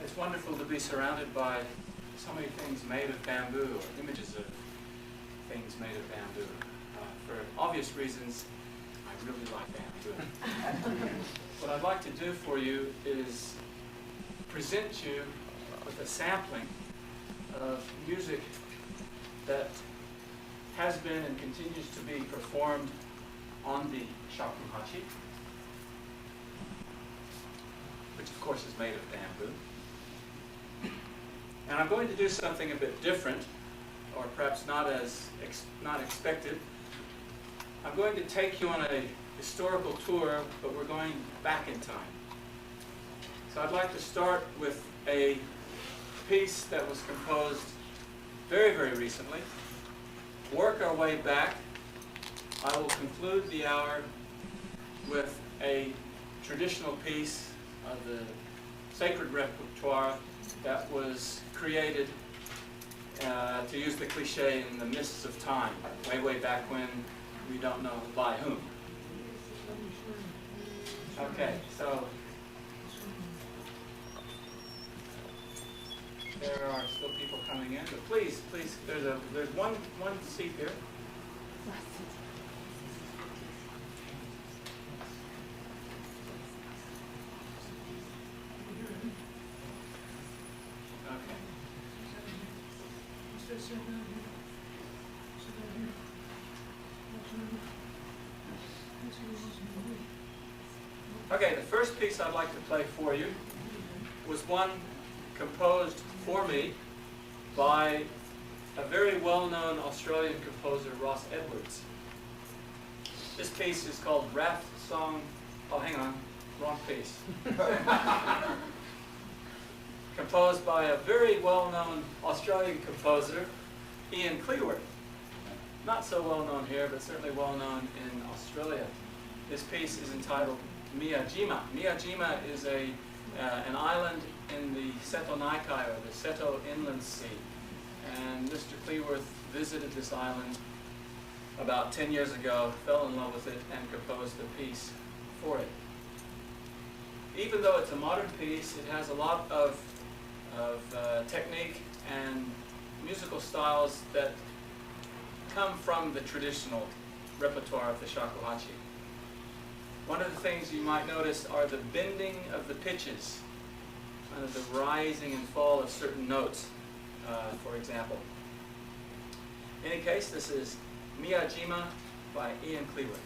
It's wonderful to be surrounded by so many things made of bamboo, or images of things made of bamboo. For obvious reasons, I really like bamboo. What I'd like to do for you is present you with a sampling of music that has been and continues to be performed on the Shakuhachi, which of course is made of bamboo. And I'm going to do something a bit different, or perhaps not expected. I'm going to take you on a historical tour, but we're going back in time. So I'd like to start with a piece that was composed very, very recently. Work our way back. I will conclude the hour with a traditional piece of the sacred repertoire that was created, to use the cliche, in the mists of time, way, way back when, we don't know by whom. Okay, so there are still people coming in, but please, there's one seat here. Okay, the first piece I'd like to play for you was one composed for me by a very well-known Australian composer, Ross Edwards. This piece is called Wrath Song. Oh, hang on, wrong piece. Composed by a very well-known Australian composer, Ian Cleworth. Not so well-known here, but certainly well-known in Australia. This piece is entitled Miyajima. Miyajima is an island in the Seto Naikai, or the Seto Inland Sea. And Mr. Cleworth visited this island about 10 years ago, fell in love with it, and composed a piece for it. Even though it's a modern piece, it has a lot of technique and musical styles that come from the traditional repertoire of the Shakuhachi. One of the things you might notice are the bending of the pitches, kind of the rising and fall of certain notes, for example. In any case, this is Miyajima by Ian Cleworth.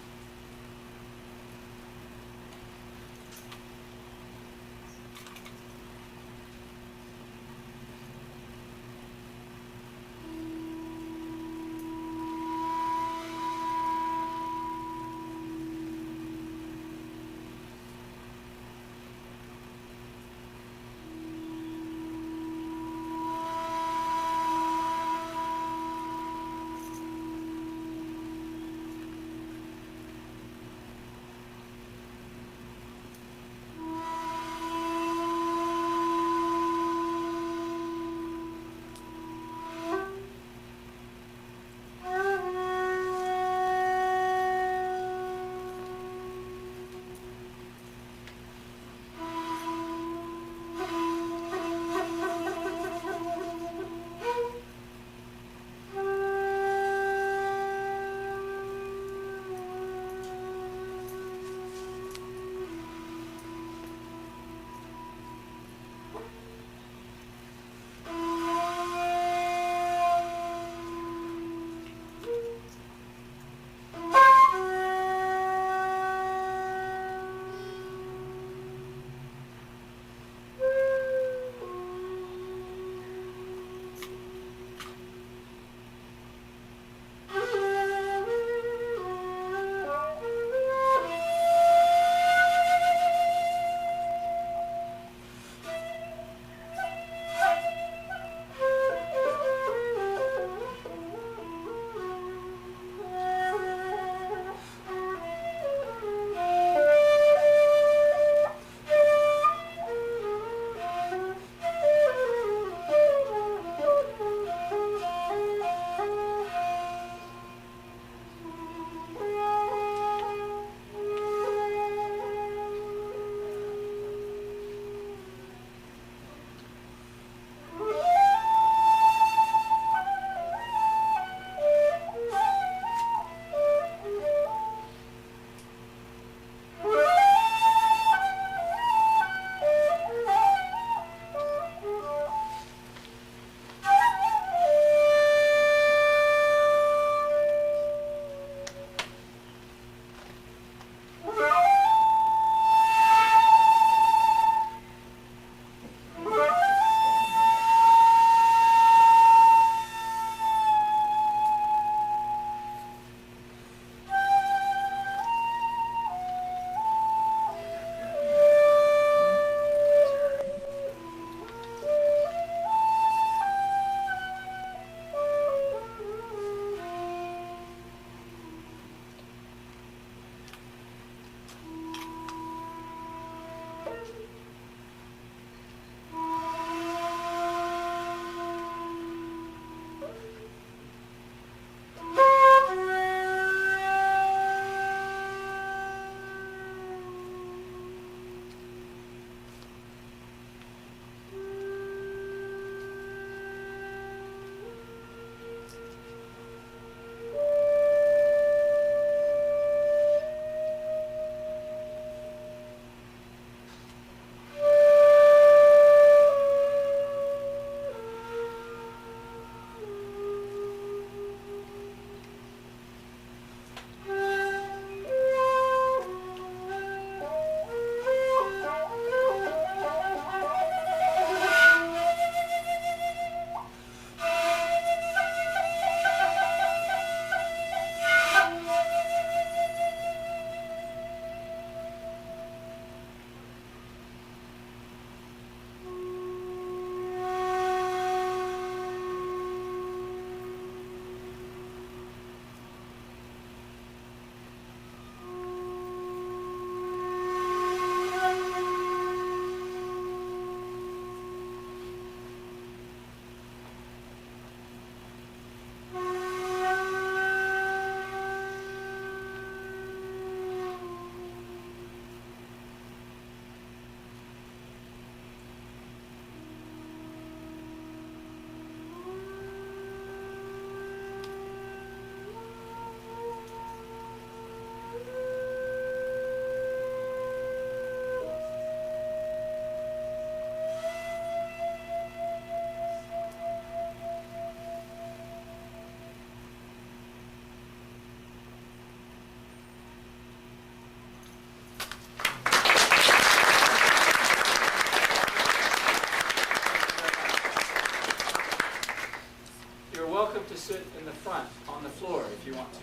front, on the floor, if you want to.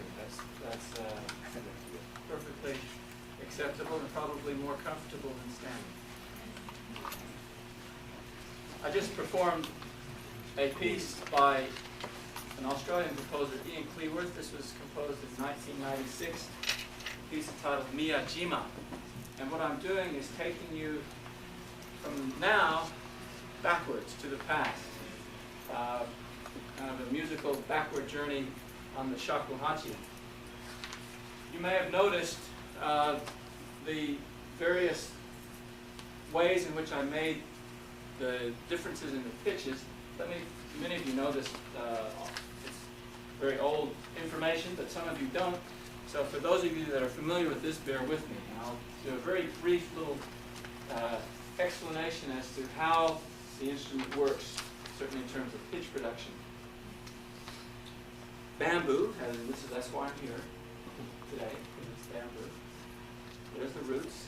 That's perfectly acceptable and probably more comfortable than standing. I just performed a piece by an Australian composer, Ian Cleworth. This was composed in 1996, a piece entitled Miyajima. And what I'm doing is taking you from now backwards to the past. Kind of a musical backward journey on the shakuhachi. You may have noticed the various ways in which I made the differences in the pitches. Many of you know this, it's very old information, but some of you don't. So for those of you that are familiar with this, bear with me. And I'll do a very brief little explanation as to how the instrument works, certainly in terms of pitch production. Bamboo, that's why I'm here today, because it's bamboo. There's the roots.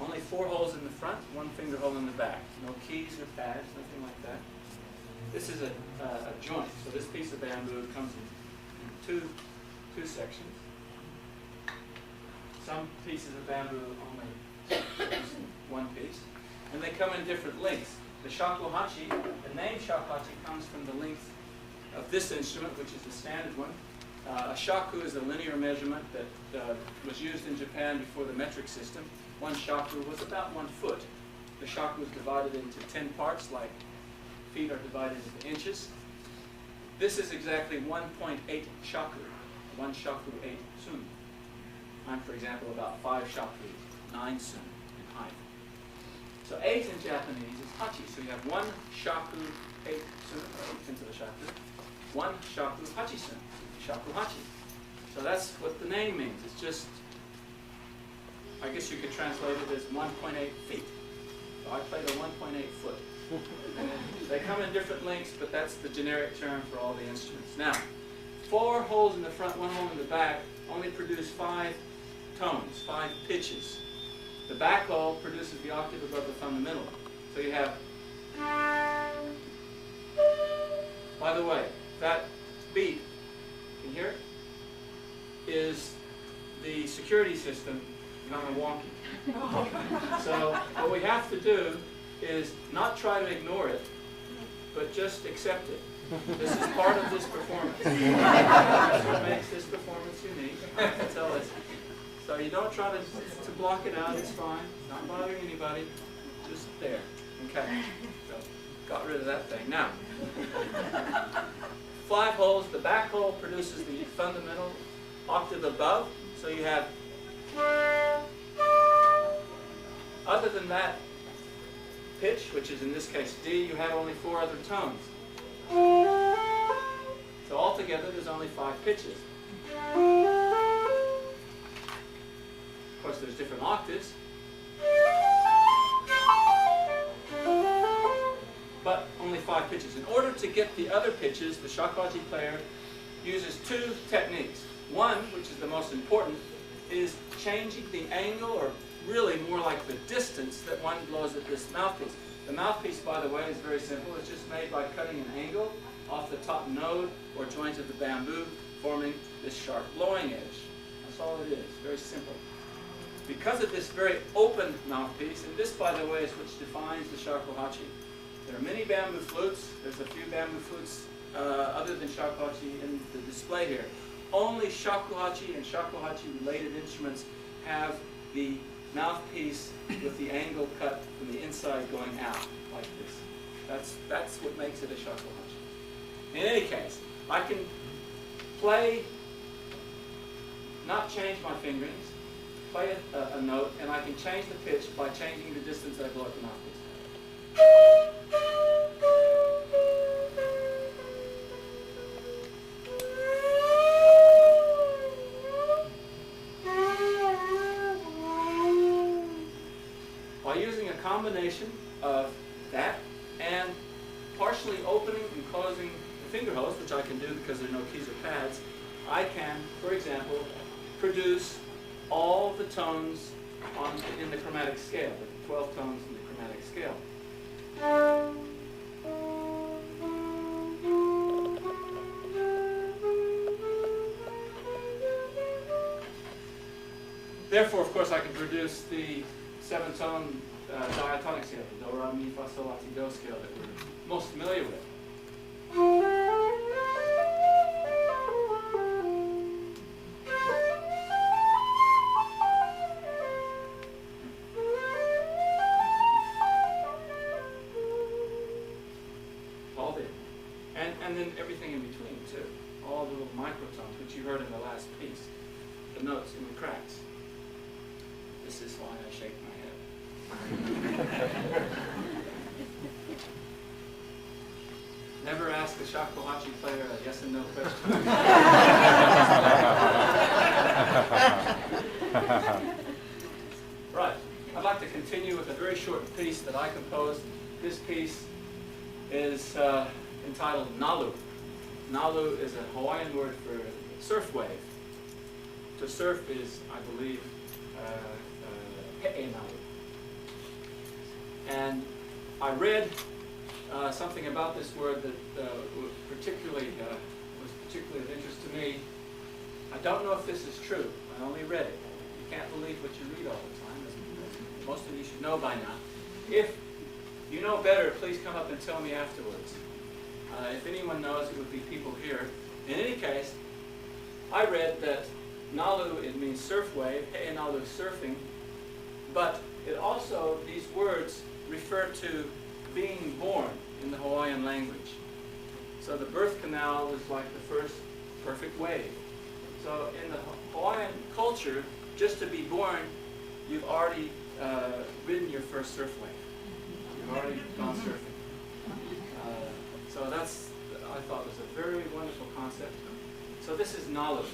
Only 4 holes in the front, 1 finger hole in the back. No keys or pads, nothing like that. This is a joint, so this piece of bamboo comes in two sections. Some pieces of bamboo only one piece. And they come in different lengths. The shakuhachi, the name shakuhachi comes from the length of this instrument, which is the standard one. A shaku is a linear measurement that was used in Japan before the metric system. 1 shaku was about 1 foot. The shaku is divided into 10 parts, like feet are divided into inches. This is exactly 1.8 shaku. 1 shaku, 8 sun. I'm, for example, about 5 shaku, 9 sun in height. So 8 in Japanese is hachi. So you have 1 shaku, 8 sun, or 8 into the shaku. 1 shaku, hachi sun, shakuhachi. So that's what the name means. It's just, I guess you could translate it as 1.8 feet. So I played a 1.8 foot. And they come in different lengths, but that's the generic term for all the instruments. Now, 4 holes in the front, 1 hole in the back only produce 5 tones, 5 pitches. The back hole produces the octave above the fundamental. So you have, by the way, that beat, can you hear it? Is the security system on a wonky. So what we have to do is not try to ignore it, but just accept it. This is part of this performance. That's what makes this performance unique. I can tell it. So you don't try to block it out, it's fine. It's not bothering anybody. Just there. Okay. So got rid of that thing. Now, 5 holes. The back hole produces the fundamental octave above. So you have, other than that pitch, which is in this case D, you have only 4 other tones. So altogether there's only 5 pitches. Of course there's different octaves. But only 5 pitches. In order to get the other pitches, the shakuhachi player uses 2 techniques. One, which is the most important, is changing the angle, or really more like the distance that one blows at this mouthpiece. The mouthpiece, by the way, is very simple. It's just made by cutting an angle off the top node or joint of the bamboo, forming this sharp blowing edge. That's all it is. Very simple. Because of this very open mouthpiece, and this, by the way, is which defines the shakuhachi. There are many bamboo flutes. There's a few bamboo flutes other than shakuhachi in the display here. Only shakuhachi and shakuhachi-related instruments have the mouthpiece with the angle cut from the inside going out, like this. That's what makes it a shakuhachi. In any case, I can play, not change my fingerings, play a note, and I can change the pitch by changing the distance I blow at the mouthpiece. By using a combination of that and partially opening and closing the finger holes, which I can do because there are no keys or pads, I can, for example, produce all the tones in the chromatic scale, the 12 tones in the chromatic scale. Therefore, of course, I can produce the 7-tone diatonic scale, the do, ra, mi, fa, sol, la, ti, do scale that we're most familiar with. All there. And then everything in between, too. All the little microtones, which you heard in the last piece. The notes in the cracks. This is why I shake my head. Never ask a shakuhachi player a yes and no question. Right. I'd like to continue with a very short piece that I composed. This piece is entitled Nalu. Nalu is a Hawaiian word for surf wave. To surf is, I believe, he'e nalu. And I read something about this word that was particularly of interest to me. I don't know if this is true. I only read it. You can't believe what you read all the time, as most of you should know by now. If you know better, please come up and tell me afterwards. If anyone knows, it would be people here. In any case, I read that Nalu, it means surf wave, he'e nalu, surfing, but it also, these words refer to being born in the Hawaiian language. So the birth canal was like the first perfect wave. So in the Hawaiian culture, just to be born, you've already ridden your first surf wave. You've already gone surfing. So that's, I thought, was a very wonderful concept. So this is Nalu.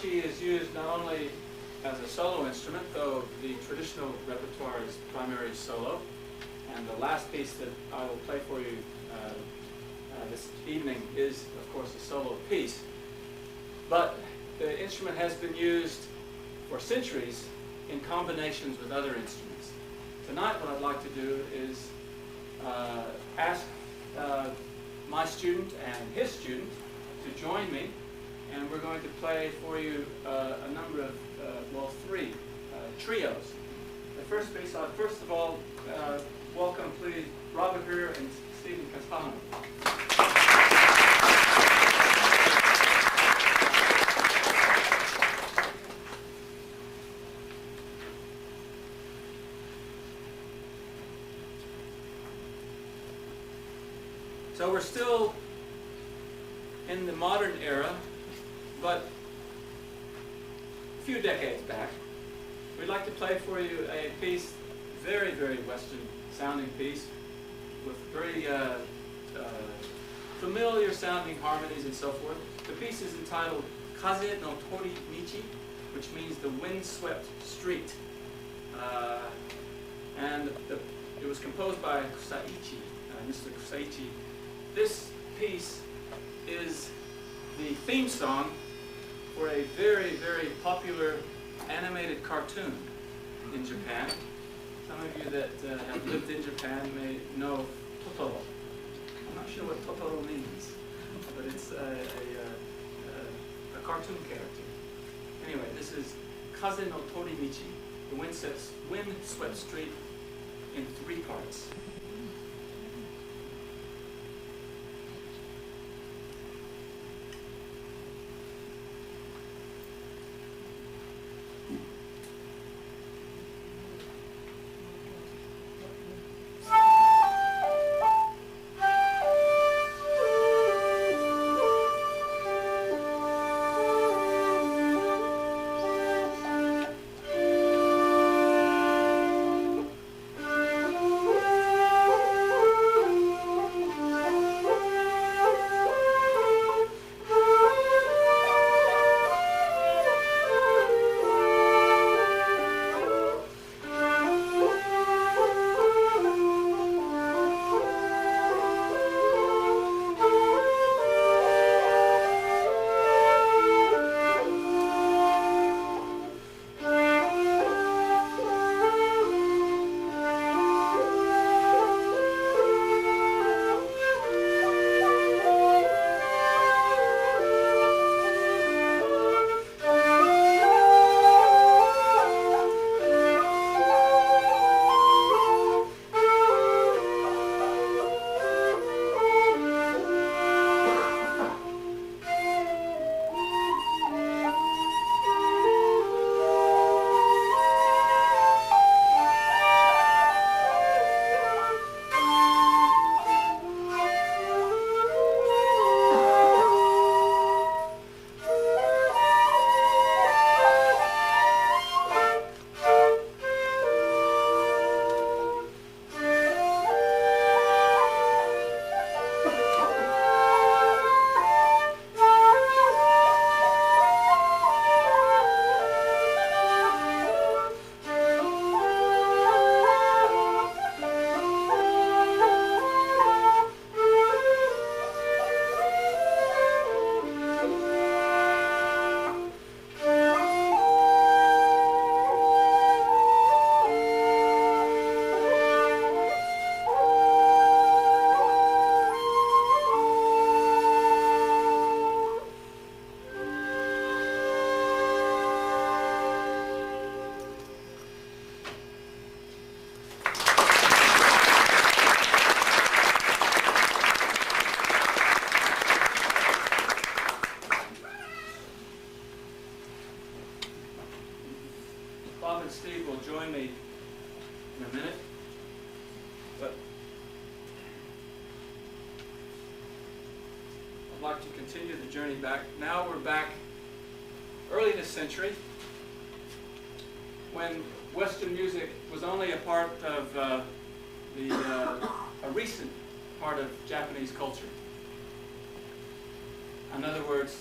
shakuhachi is used not only as a solo instrument, though the traditional repertoire is primary solo. And the last piece that I will play for you this evening is, of course, a solo piece. But the instrument has been used for centuries in combinations with other instruments. Tonight what I'd like to do is ask my student and his student to join me, and we're going to play for you a number of, well, three trios. The first piece, first of all, welcome please Robert Herr and Stephen Castano. So we're still in the modern era, but a few decades back. We'd like to play for you a piece, very, very Western sounding piece, with very familiar sounding harmonies and so forth. The piece is entitled Kaze no Tori Michi, which means the wind-swept street. And it was composed by Kusaichi, Mr. Kusaichi. This piece is the theme song for a very, very popular animated cartoon in Japan. Some of you that have lived in Japan may know Totoro. I'm not sure what Totoro means, but it's a cartoon character. Anyway, this is Kaze no Tori Michi, the wind-swept street, in 3 parts. Bob and Steve will join me in a minute, but I'd like to continue the journey back. Now we're back early this century, when Western music was only a part of a recent part of Japanese culture. In other words,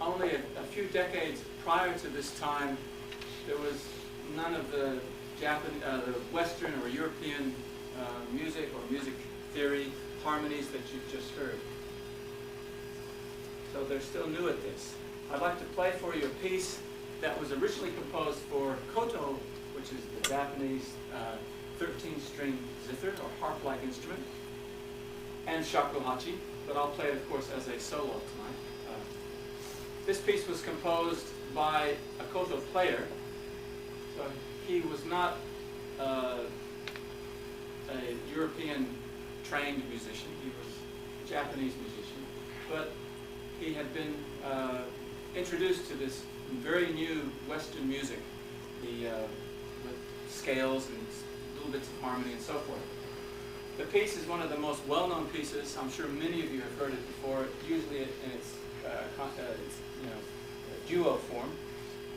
only a few decades prior to this time, there was none of the the Western or European music or music theory harmonies that you've just heard. So they're still new at this. I'd like to play for you a piece that was originally composed for koto, which is the Japanese 13-string zither or harp-like instrument, and shakuhachi, but I'll play it, of course, as a solo tonight. This piece was composed by a koto player. So he was not a European trained musician. He was a Japanese musician, but he had been introduced to this very new Western music, with scales and little bits of harmony and so forth. The piece is one of the most well-known pieces. I'm sure many of you have heard it before, usually in its duo form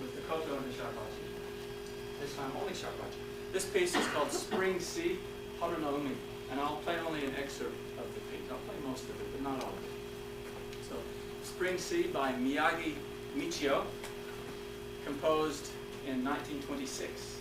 with the koto and the shakuhachi. This time only shakuhachi. This piece is called Spring Sea, Haru no Umi, and I'll play only an excerpt of the piece. I'll play most of it, but not all of it. So, Spring Sea by Miyagi Michio, composed in 1926.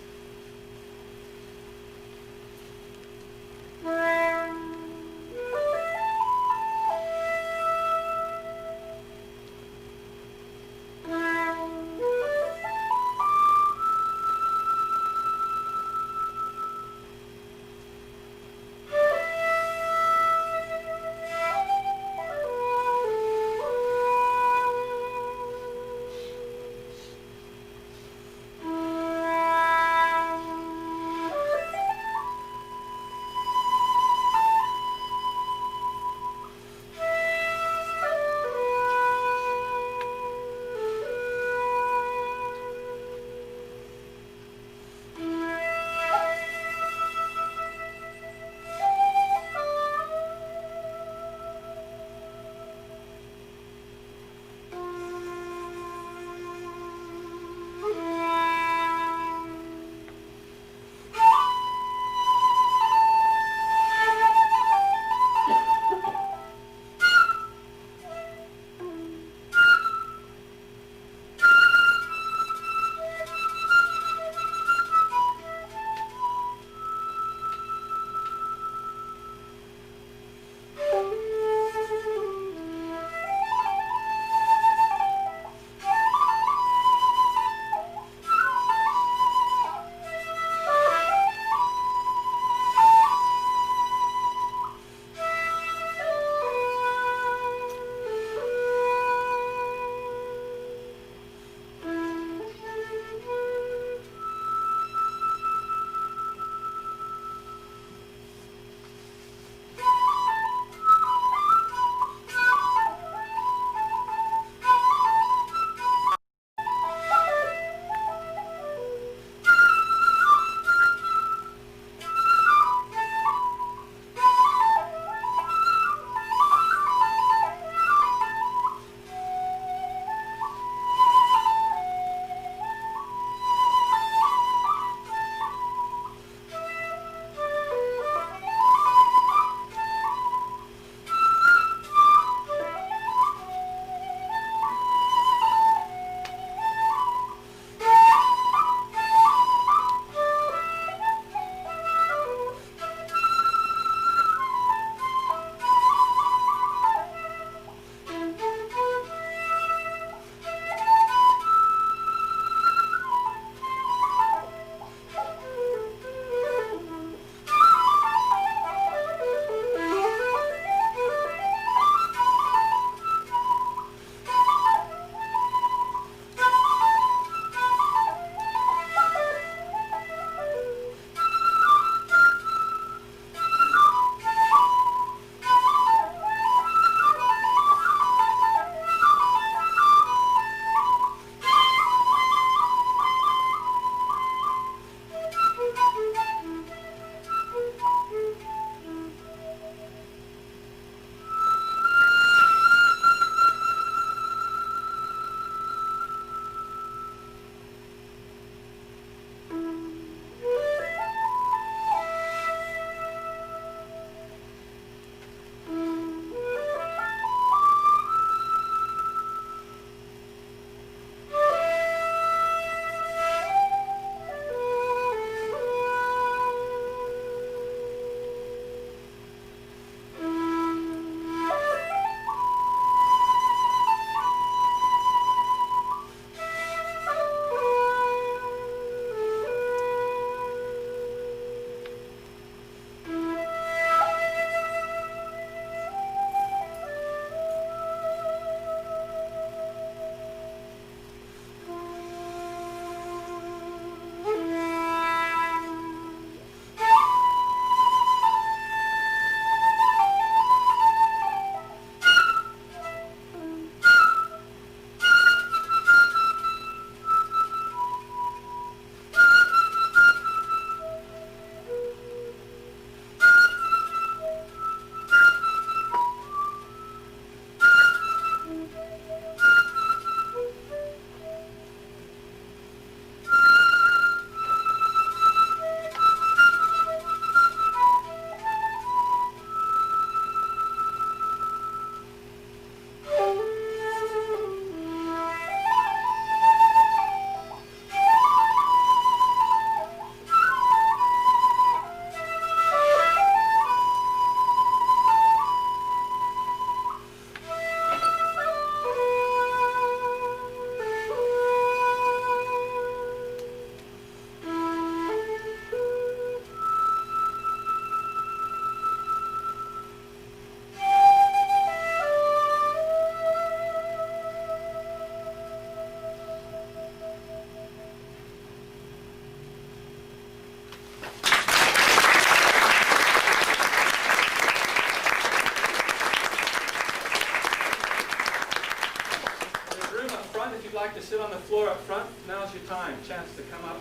floor up front, now's your time, chance to come up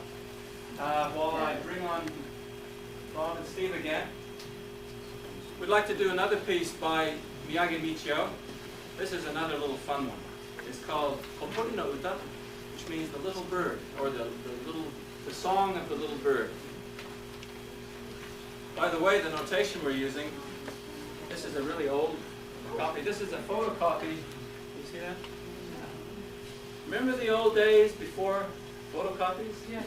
while I bring on Bob and Steve again. We'd like to do another piece by Miyagi Michio. This is another little fun one. It's called Kotori no Uta, which means the little bird, or the song of the little bird. By the way, the notation we're using, this is a really old copy. This is a photocopy. You see that? Remember the old days before photocopies? Yeah.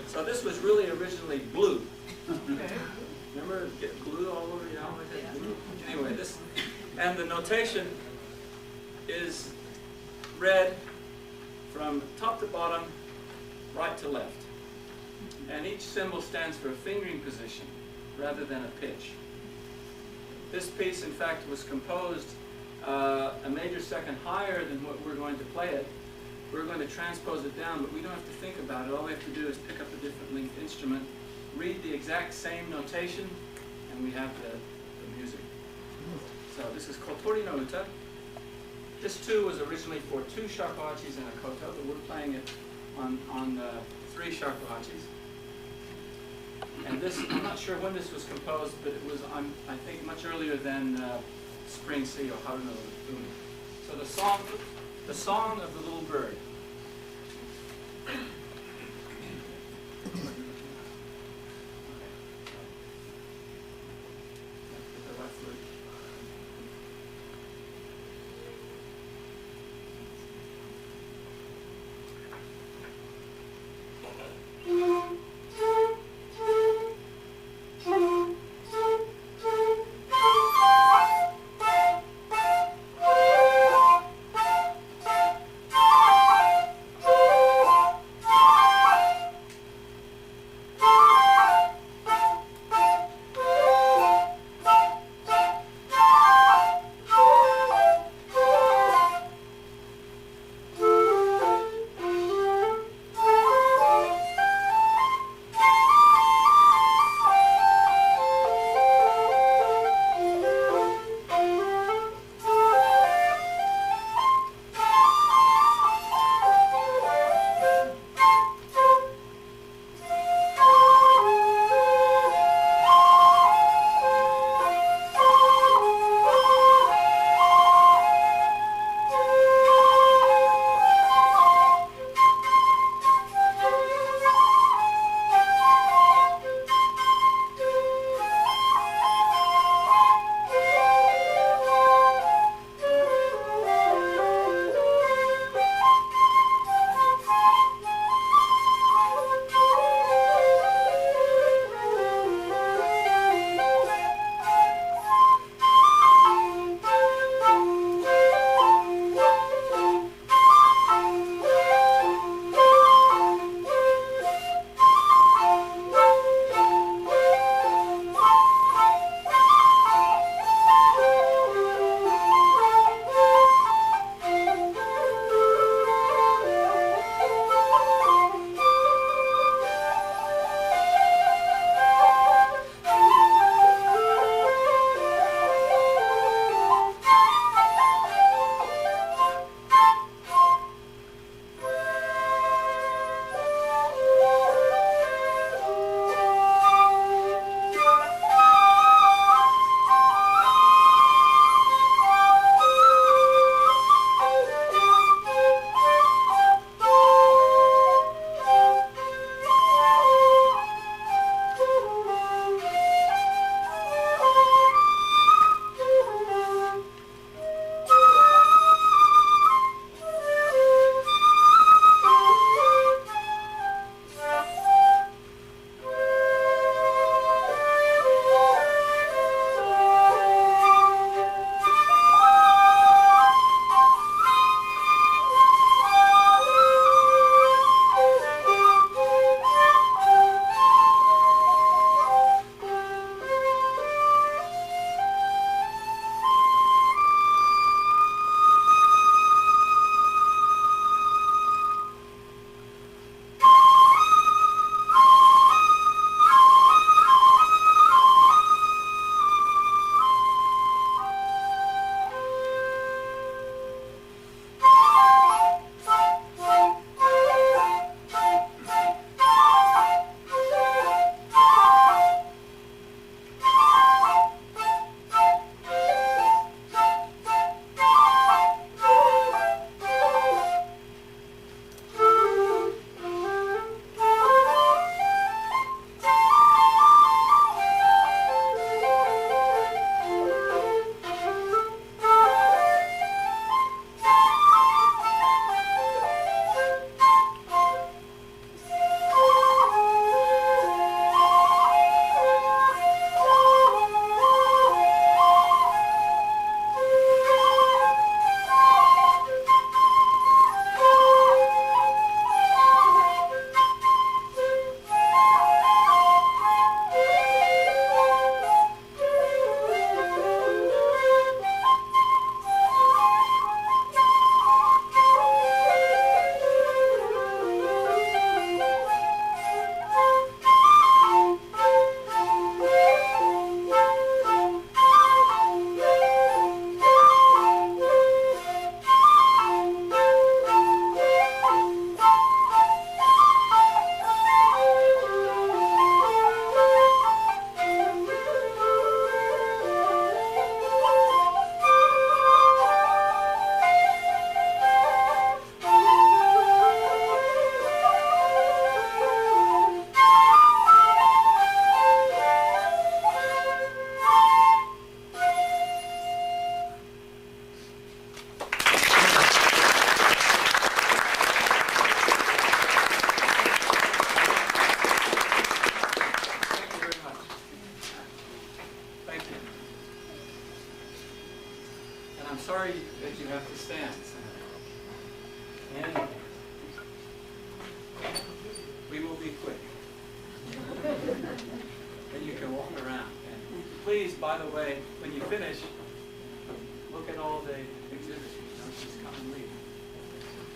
So this was really originally blue. Okay. Remember, get glue all over your arm like that? Yeah. Anyway, this, and the notation is read from top to bottom, right to left. And each symbol stands for a fingering position rather than a pitch. This piece, in fact, was composed a major second higher than what we're going to play it. We're going to transpose it down, but we don't have to think about it. All we have to do is pick up a different length instrument, read the exact same notation, and we have the music. So this is Kotori no Uta. This too was originally for 2 shakuhachis and a koto, but we're playing it on 3 shakuhachis. And this, I'm not sure when this was composed, but it was, I think, much earlier than Spring Sea or Haru no Umi. So the song of the little bird. music, you have to stand. And we will be quick. And you can walk around. And please, by the way, when you finish, look at all the exhibits. Don't just come and leave.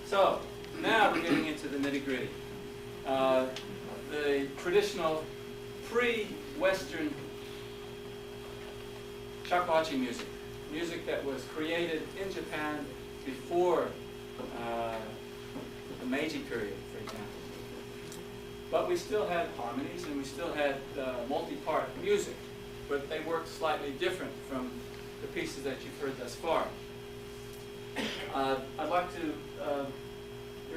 So, now we're getting into the nitty-gritty. The traditional pre-Western Shakuhachi music. Music that was created in Japan before the Meiji period, for example. But we still had harmonies and we still had multi-part music, but they worked slightly different from the pieces that you've heard thus far. I'd like to,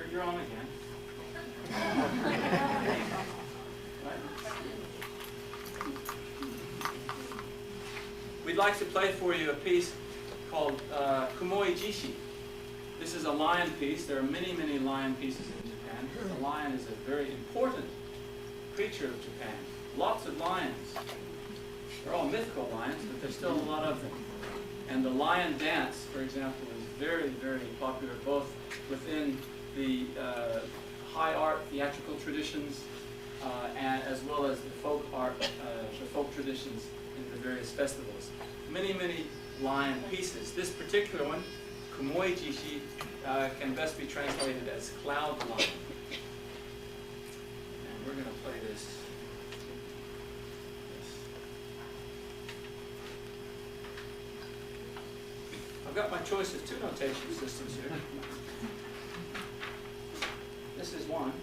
you're on again. Right? We'd like to play for you a piece called Kumoi Jishi. This is a lion piece. There are many, many lion pieces in Japan. The lion is a very important creature of Japan. Lots of lions. They're all mythical lions, but there's still a lot of them. And the lion dance, for example, is very, very popular both within the high art theatrical traditions and as well as the folk art, the folk traditions in the various festivals. Many, many lion pieces. This particular one, Kumoi Jishi, can best be translated as cloud lion. And we're going to play this. I've got my choice of two notation systems here. This is one.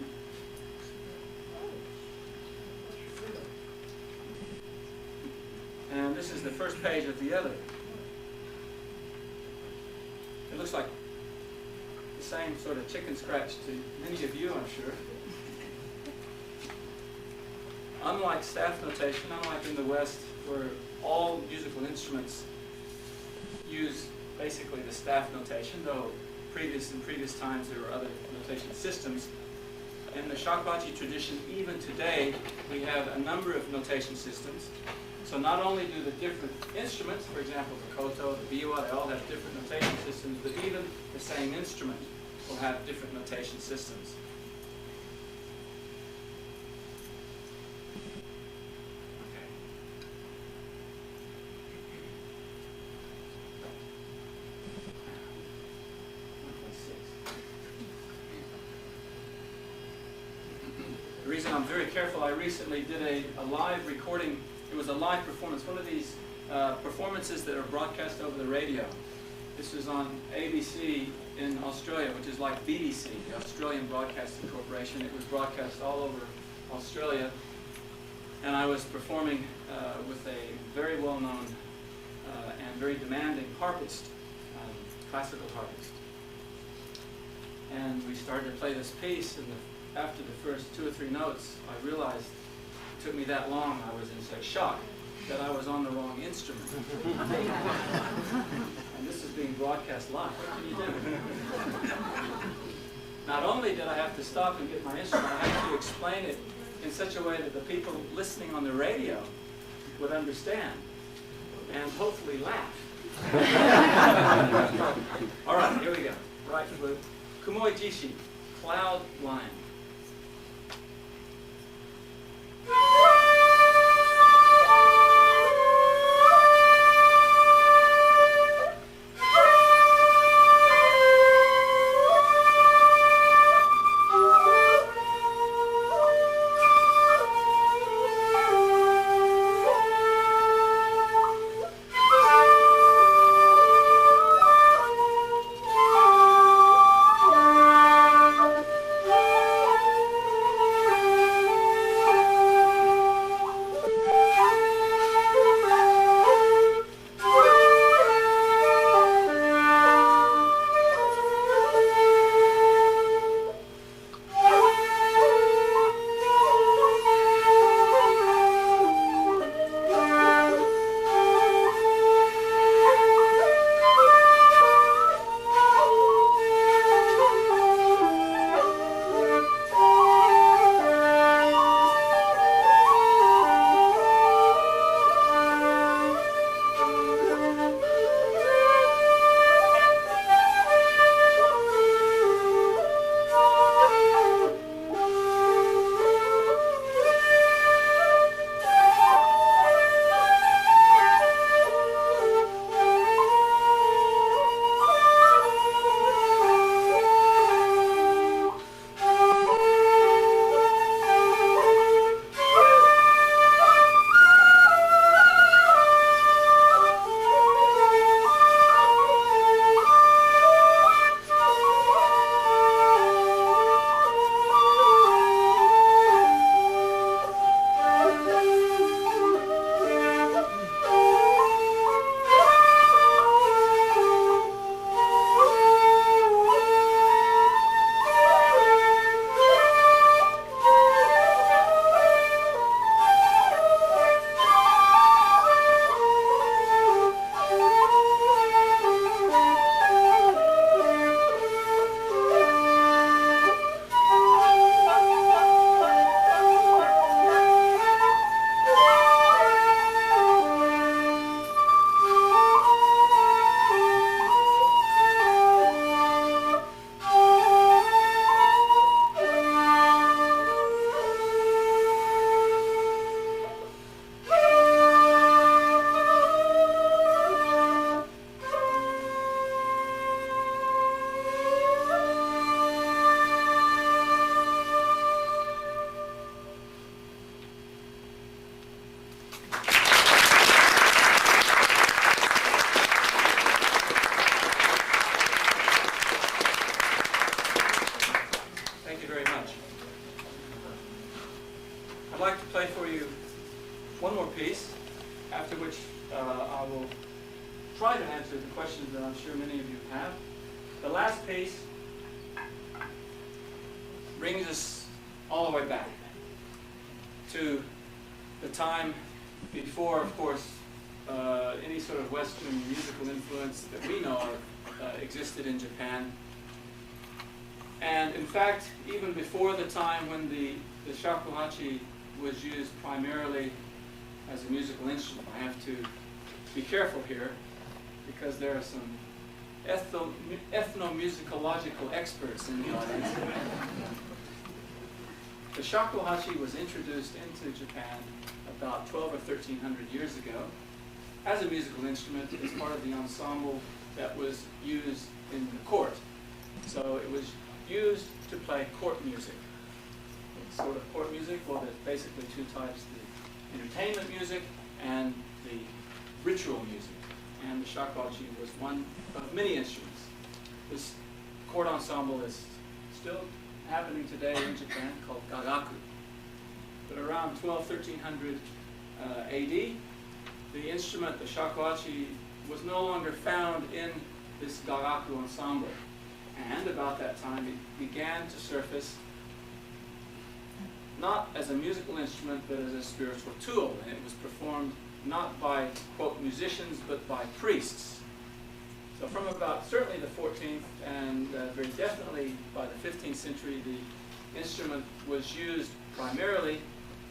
And this is the first page of the other. It looks like the same sort of chicken scratch to many of you, I'm sure. Unlike staff notation, unlike in the West, where all musical instruments use basically the staff notation, though in previous times there were other notation systems. In the Shakuhachi tradition, even today, we have a number of notation systems. So not only do the different instruments, for example, the koto, the biwa, they all have different notation systems, but even the same instrument will have different notation systems. The reason I'm very careful, I recently did a live recording. It was a live performance, one of these performances that are broadcast over the radio. This was on ABC in Australia, which is like BBC, the Australian Broadcasting Corporation. It was broadcast all over Australia. And I was performing with a very well-known and very demanding harpist, classical harpist. And we started to play this piece, and after the first 2 or 3 notes, I realized it took me that long. I was in such shock that I was on the wrong instrument. And this is being broadcast live. What can you do? Not only did I have to stop and get my instrument, I had to explain it in such a way that the people listening on the radio would understand and hopefully laugh. All right, here we go. Right flute. Kumoi Jishi, Cloud Lion. I'd like to play for you one more piece, after which I will try to answer the questions that I'm sure many of you have. The last piece brings us all the way back to the time before, of course, any sort of Western musical influence that we know of existed in Japan. And in fact, even before the time when the shakuhachi was used primarily as a musical instrument. I have to be careful here because there are some ethnomusicological experts in the audience. The shakuhachi was introduced into Japan about 12 or 1300 years ago as a musical instrument as part of the ensemble that was used in the court. So it was used to play court music. Sort of court music, well, there's basically two types, the entertainment music and the ritual music. And the shakuhachi was one of many instruments. This court ensemble is still happening today in Japan, called gagaku. But around 1300 AD, the instrument, the shakuhachi, was no longer found in this gagaku ensemble. And about that time, it began to surface not as a musical instrument, but as a spiritual tool. And it was performed not by, quote, musicians, but by priests. So from about certainly the 14th and very definitely by the 15th century, the instrument was used primarily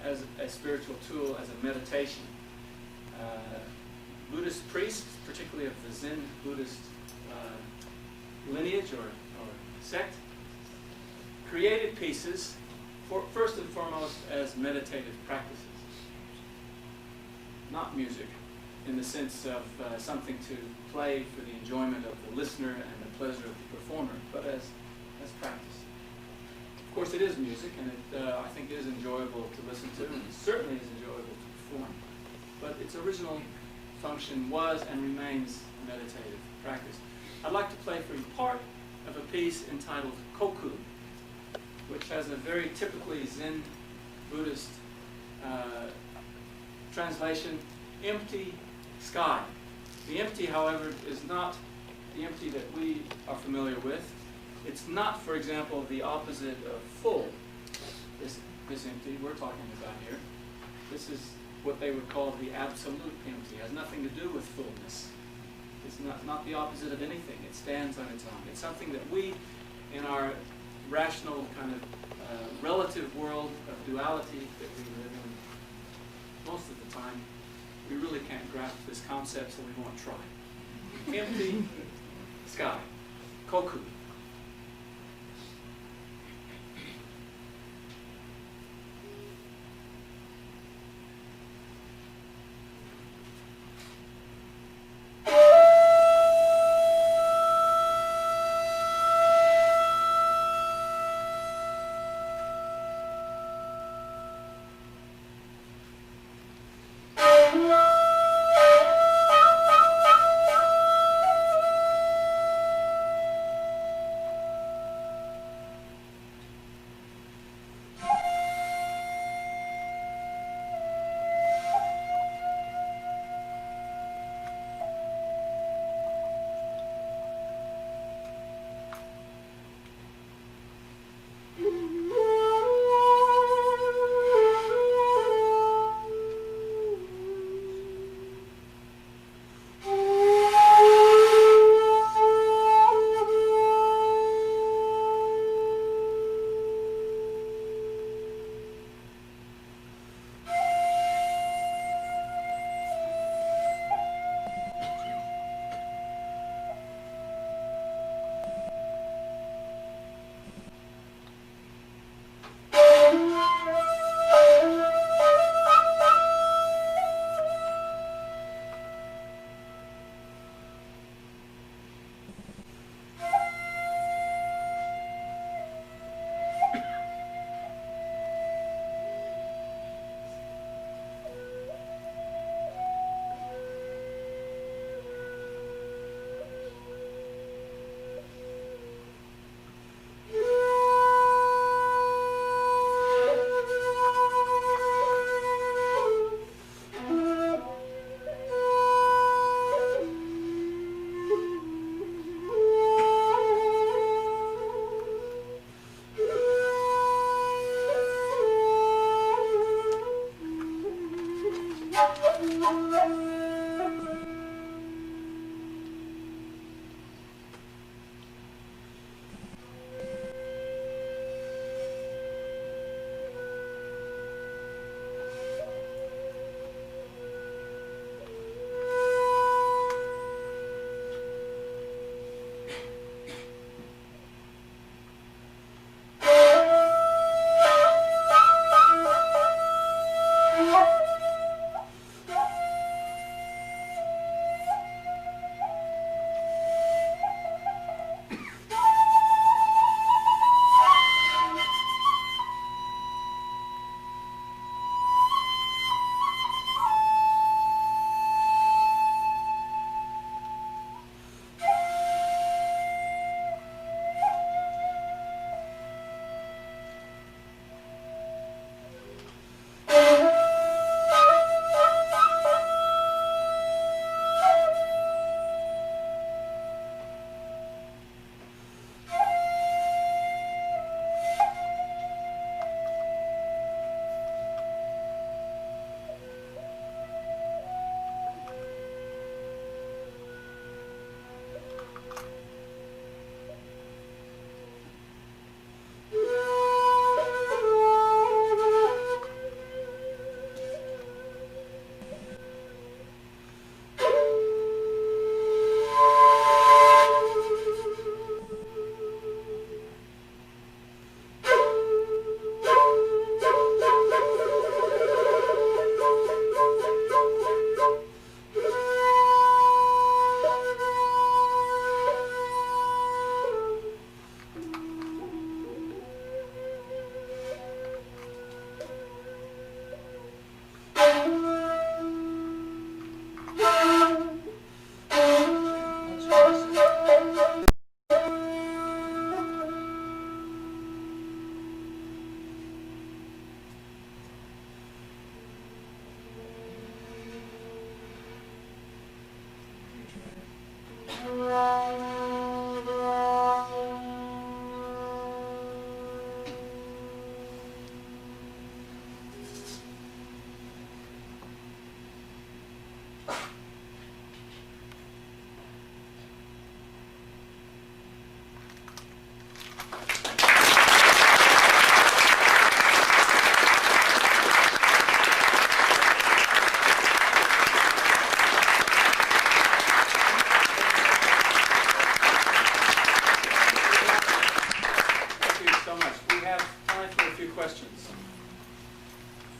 as a spiritual tool, as a meditation. Buddhist priests, particularly of the Zen Buddhist lineage or sect, created pieces first and foremost as meditative practices, not music in the sense of something to play for the enjoyment of the listener and the pleasure of the performer, but as practice. Of course, it is music, and it I think is enjoyable to listen to, and it certainly is enjoyable to perform. But its original function was and remains meditative practice. I'd like to play for you part of a piece entitled Koku, which has a very typically Zen Buddhist translation, empty sky. The empty, however, is not the empty that we are familiar with. It's not, for example, the opposite of full, this empty we're talking about here. This is what they would call the absolute empty. It has nothing to do with fullness. It's not the opposite of anything. It stands on its own. It's something that we, in our rational kind of relative world of duality that we live in most of the time, we really can't grasp this concept, so we won't try. Empty sky, Koku.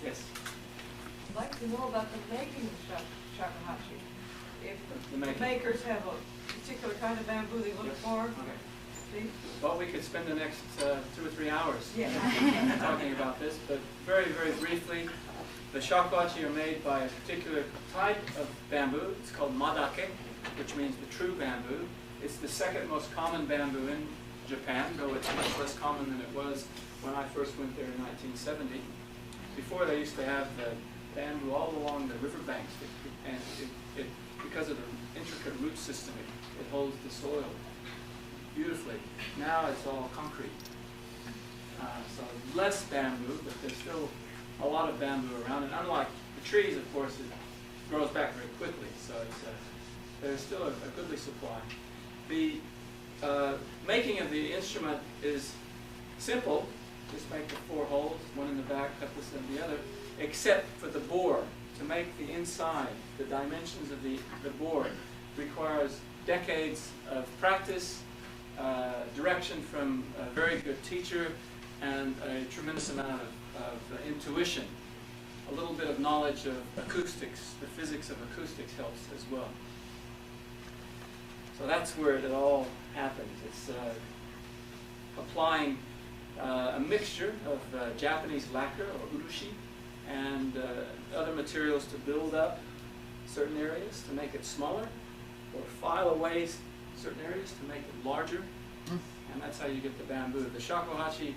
Yes? I'd like to know about the making of shakuhachi. If The the makers have a particular kind of bamboo they look Yes. for. Okay. See? Well, we could spend the next 2 or 3 hours Yeah. talking about this, but very, very briefly, the shakuhachi are made by a particular type of bamboo. It's called madake, which means the true bamboo. It's the second most common bamboo in Japan, though it's much less common than it was when I first went there in 1970. Before, they used to have the bamboo all along the riverbanks, and because of the intricate root system, it holds the soil beautifully. Now it's all concrete. So less bamboo, but there's still a lot of bamboo around. And unlike the trees, of course, it grows back very quickly. So there's still a goodly supply. The making of the instrument is simple. Just make the 4 holes, one in the back, cut this in the other, except for the bore. To make the inside, the dimensions of the bore requires decades of practice, direction from a very good teacher, and a tremendous amount of intuition. A little bit of knowledge of acoustics, the physics of acoustics helps as well. So that's where it all happens. It's applying a mixture of Japanese lacquer, or urushi, and other materials to build up certain areas to make it smaller, or file away certain areas to make it larger, and that's how you get the bamboo. The shakuhachi,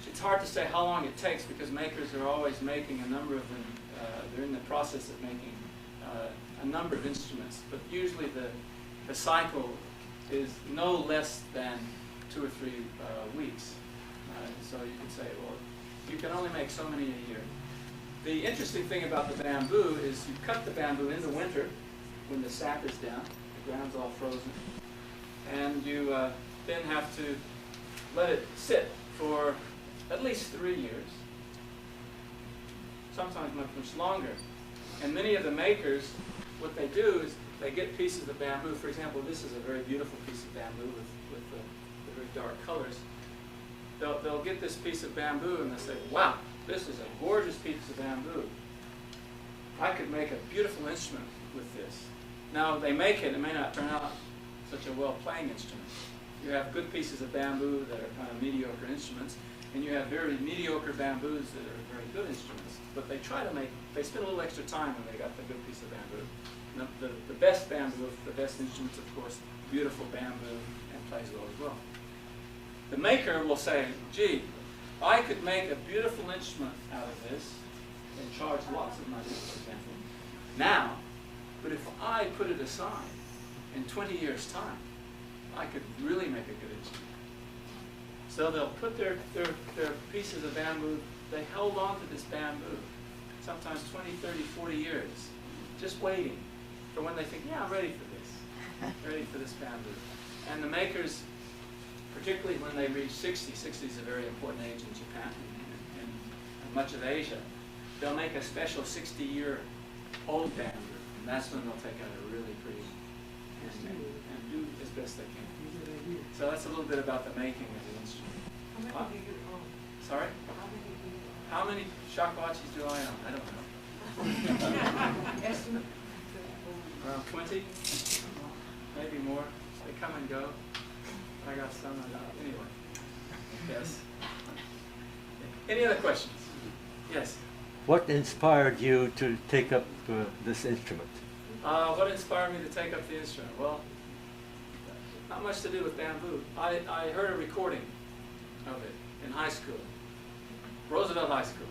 it's hard to say how long it takes because makers are always making a number of them. They're in the process of making a number of instruments, but usually the cycle is no less than 2 or 3 weeks. So you could say, well, you can only make so many a year. The interesting thing about the bamboo is you cut the bamboo in the winter when the sap is down, the ground's all frozen, and you then have to let it sit for at least 3 years, sometimes much, much longer. And many of the makers, what they do is they get pieces of bamboo. For example, this is a very beautiful piece of bamboo with the very dark colors. They'll get this piece of bamboo and they'll say, wow, this is a gorgeous piece of bamboo. I could make a beautiful instrument with this. Now, they make it may not turn out such a well-playing instrument. You have good pieces of bamboo that are kind of mediocre instruments, and you have very mediocre bamboos that are very good instruments. But they try to they spend a little extra time when they got the good piece of bamboo. And the best bamboo, the best instruments, of course, beautiful bamboo and plays well as well. The maker will say, gee, I could make a beautiful instrument out of this and charge lots of money, for example, now, but if I put it aside in 20 years' time, I could really make a good instrument. So they'll put their pieces of bamboo, they held on to this bamboo, sometimes 20, 30, 40 years, just waiting for when they think, yeah, I'm ready for this, ready for this bamboo. And the makers, particularly when they reach 60, 60 is a very important age in Japan and much of Asia, they'll make a special 60-year-old bamboo, and that's when they'll take out a really pretty and do as best they can. So that's a little bit about the making of the instrument. How many do you own? Sorry? How many do you How many shakuhachis do I own? I don't know. own? Estimate? Around 20, maybe more. They come and go. I got some. Anyway, yes. Any other questions? Yes. What inspired you to take up this instrument? What inspired me to take up the instrument? Well, not much to do with bamboo. I heard a recording of it in high school, Roosevelt High School.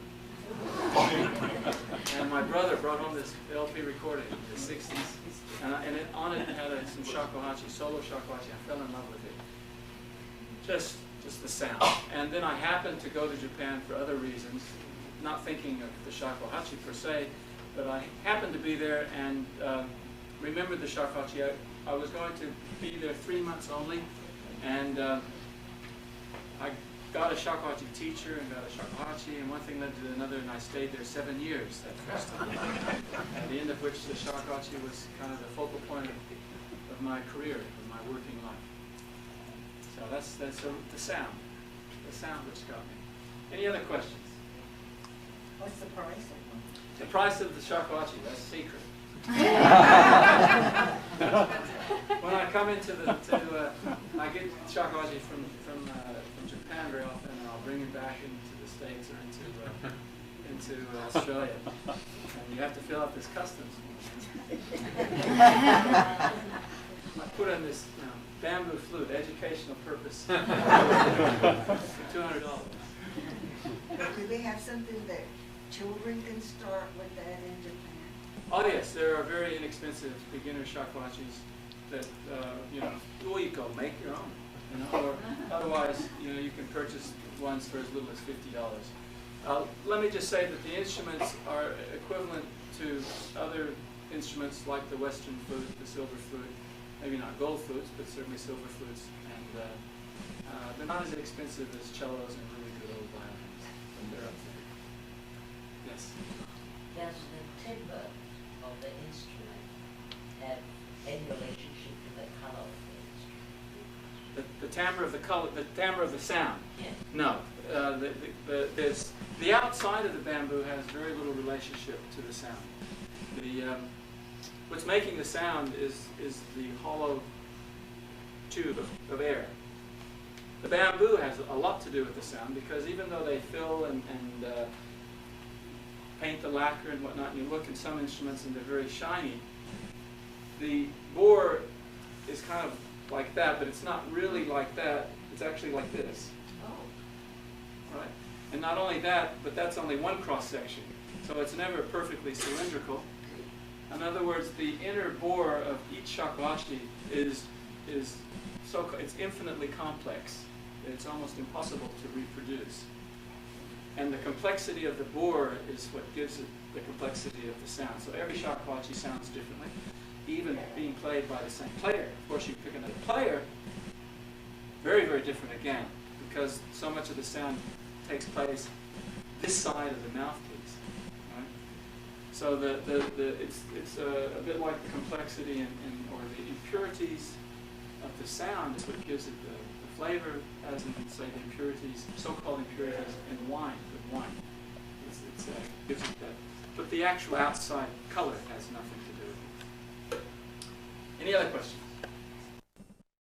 And my brother brought home this LP recording in the 60s, and on it had some shakuhachi, solo shakuhachi. I fell in love with it. Just the sound. And then I happened to go to Japan for other reasons, not thinking of the shakuhachi per se, but I happened to be there and remembered the shakuhachi. I was going to be there 3 months only, and I got a shakuhachi teacher and got a shakuhachi, and one thing led to another, and I stayed there 7 years that first time. At the end of which the shakuhachi was kind of the focal point of my career, of my working life. So that's the sound which got me. Any other questions? What's the price of one? The price of the shakuhachi, that's secret. When I come into I get shakuhachi from Japan very often, and I'll bring it back into the States or into Australia. And you have to fill out this customs. I put on this bamboo flute, educational purpose, for $200. Do they have something that children can start with that in Japan? Oh yes, there are very inexpensive beginner shakuhachis that uiko, make your own, or otherwise you can purchase ones for as little as $50. Let me just say that the instruments are equivalent to other instruments like the Western flute, the silver flute, maybe not gold flutes, but certainly silver flutes, and they're not as expensive as cellos and really good old violins, but they're up there. Yes? Does the timbre of the instrument have any relationship to the color of the instrument? The timbre of the color, the timbre of the sound? Yeah. No. The outside of the bamboo has very little relationship to the sound. What's making the sound is the hollow tube of air. The bamboo has a lot to do with the sound, because even though they fill and paint the lacquer and whatnot, and you look in some instruments and they're very shiny, the bore is kind of like that, but it's not really like that. It's actually like this. Oh. Right? And not only that, but that's only one cross section. So it's never perfectly cylindrical. In other words, the inner bore of each shakuhachi is it's infinitely complex. It's almost impossible to reproduce. And the complexity of the bore is what gives it the complexity of the sound. So every shakuhachi sounds differently, even being played by the same player. Of course, you pick another player, very, very different again, because so much of the sound takes place this side of the mouthpiece. Right? So it's a bit like the complexity or the impurities of the sound is what gives it the flavor, as in, say, the impurities, so-called impurities in wine, good wine. It gives it that. But the actual outside color has nothing to do with it. Any other questions?